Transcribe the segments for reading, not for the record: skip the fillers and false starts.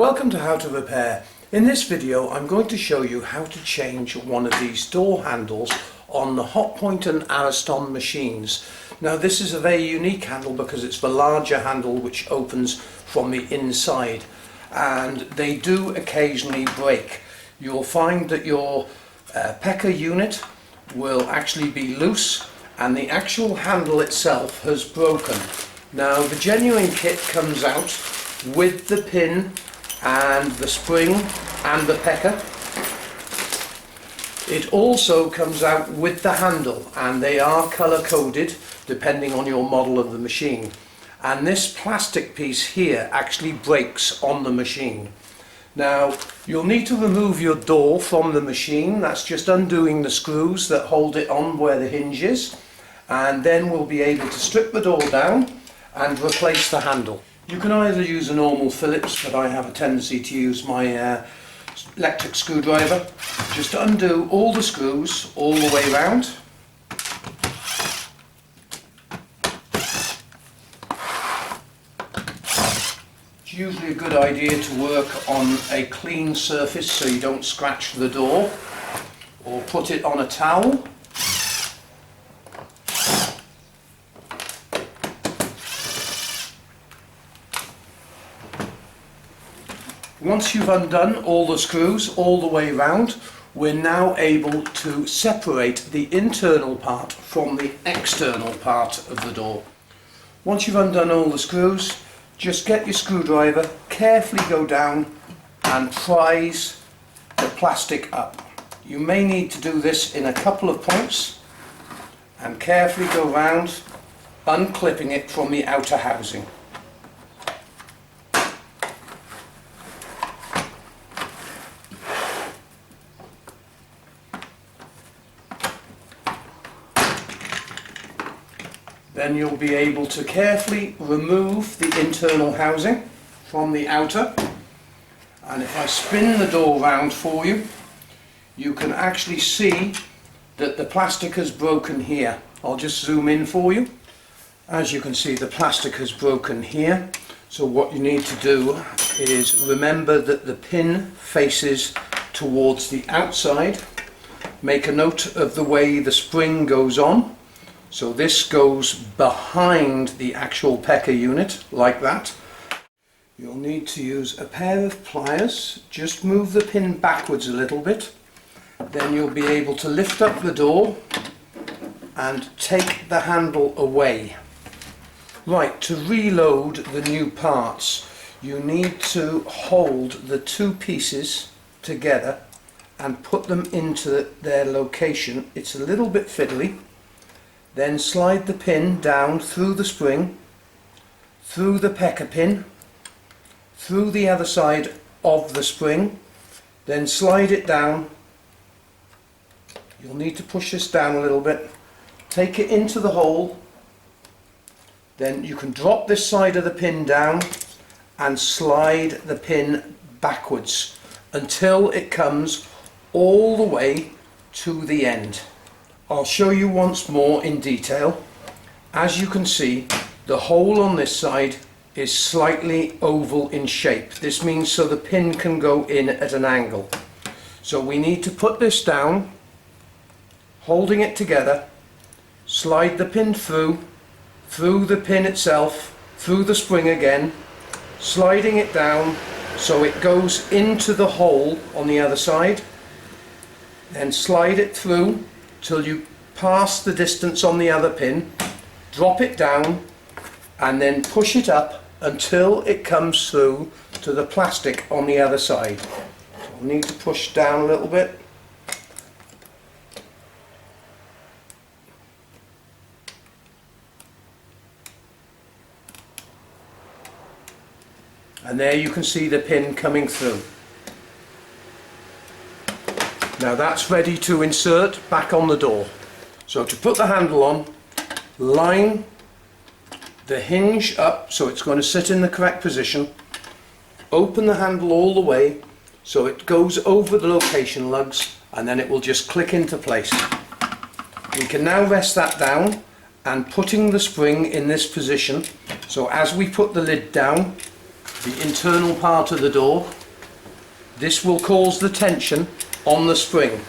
Welcome to How to Repair. In this video I'm going to show you how to change one of these door handles on the Hotpoint and Ariston machines. Now this is a very unique handle because it's the larger handle which opens from the inside, and they do occasionally break. You'll find that your pecker unit will actually be loose and the actual handle itself has broken. Now the genuine kit comes out with the pin and the spring and the pecker. It also comes out with the handle, and they are colour coded depending on your model of the machine. And this plastic piece here actually breaks on the machine. Now you'll need to remove your door from the machine. That's just undoing the screws that hold it on where the hinge is, and then we'll be able to strip the door down and replace the handle. You can either use a normal Phillips, but I have a tendency to use my electric screwdriver. Just undo all the screws all the way around. It's usually a good idea to work on a clean surface so you don't scratch the door, or put it on a towel. Once you've undone all the screws all the way round, we're now able to separate the internal part from the external part of the door. Once you've undone all the screws, just get your screwdriver, carefully go down and prise the plastic up. You may need to do this in a couple of points, and carefully go round, unclipping it from the outer housing. Then you'll be able to carefully remove the internal housing from the outer, and if I spin the door round for you, you can actually see that the plastic has broken here. I'll just zoom in for you. As you can see, the plastic has broken here, so what you need to do is remember that the pin faces towards the outside. Make a note of the way the spring goes on. So this goes behind the actual pecker unit, like that. You'll need to use a pair of pliers. Just move the pin backwards a little bit. Then you'll be able to lift up the door and take the handle away. Right, to reload the new parts, you need to hold the two pieces together and put them into their location. It's a little bit fiddly. Then slide the pin down through the spring, through the pecker pin, through the other side of the spring, then slide it down. You'll need to push this down a little bit, take it into the hole, then you can drop this side of the pin down and slide the pin backwards until it comes all the way to the end. I'll show you once more in detail. As you can see, the hole on this side is slightly oval in shape. This means so the pin can go in at an angle. So we need to put this down, holding it together, slide the pin through the pin itself, through the spring again, sliding it down so it goes into the hole on the other side, then slide it through till you pass the distance on the other pin, drop it down and then push it up until it comes through to the plastic on the other side. So we'll need to push down a little bit. And there you can see the pin coming through. Now that's ready to insert back on the door. So to put the handle on, line the hinge up so it's going to sit in the correct position. Open the handle all the way so it goes over the location lugs, and then it will just click into place. We can now rest that down and putting the spring in this position, so as we put the lid down, the internal part of the door. This will cause the tension on the spring.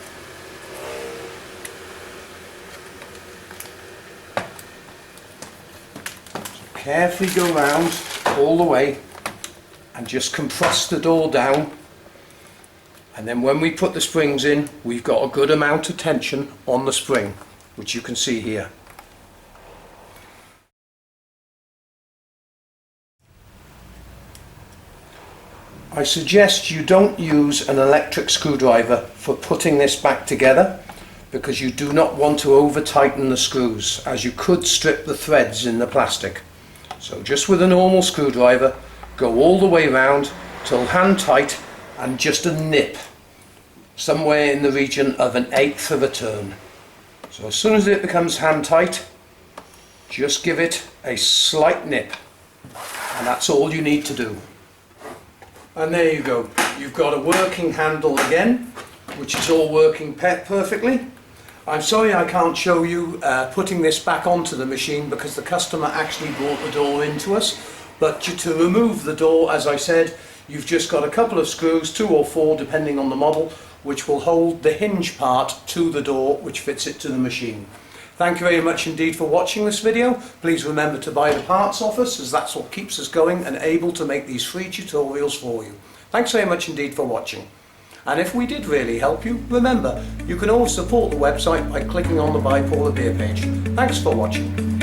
So carefully go round all the way and just compress the door down, and then when we put the springs in, we've got a good amount of tension on the spring, which you can see here. I suggest you don't use an electric screwdriver for putting this back together, because you do not want to over tighten the screws, as you could strip the threads in the plastic. So just with a normal screwdriver, go all the way round till hand tight and just a nip, somewhere in the region of 1/8 of a turn. So as soon as it becomes hand tight, just give it a slight nip, and that's all you need to do. And there you go, you've got a working handle again, which is all working perfectly. I'm sorry I can't show you putting this back onto the machine, because the customer actually brought the door into us. But to remove the door, as I said, you've just got a couple of screws, 2 or 4 depending on the model, which will hold the hinge part to the door, which fits it to the machine. Thank you very much indeed for watching this video. Please remember to buy the parts off us, as that's what keeps us going and able to make these free tutorials for you. Thanks very much indeed for watching. And if we did really help you, remember, you can always support the website by clicking on the Buy Paul a Beer page. Thanks for watching.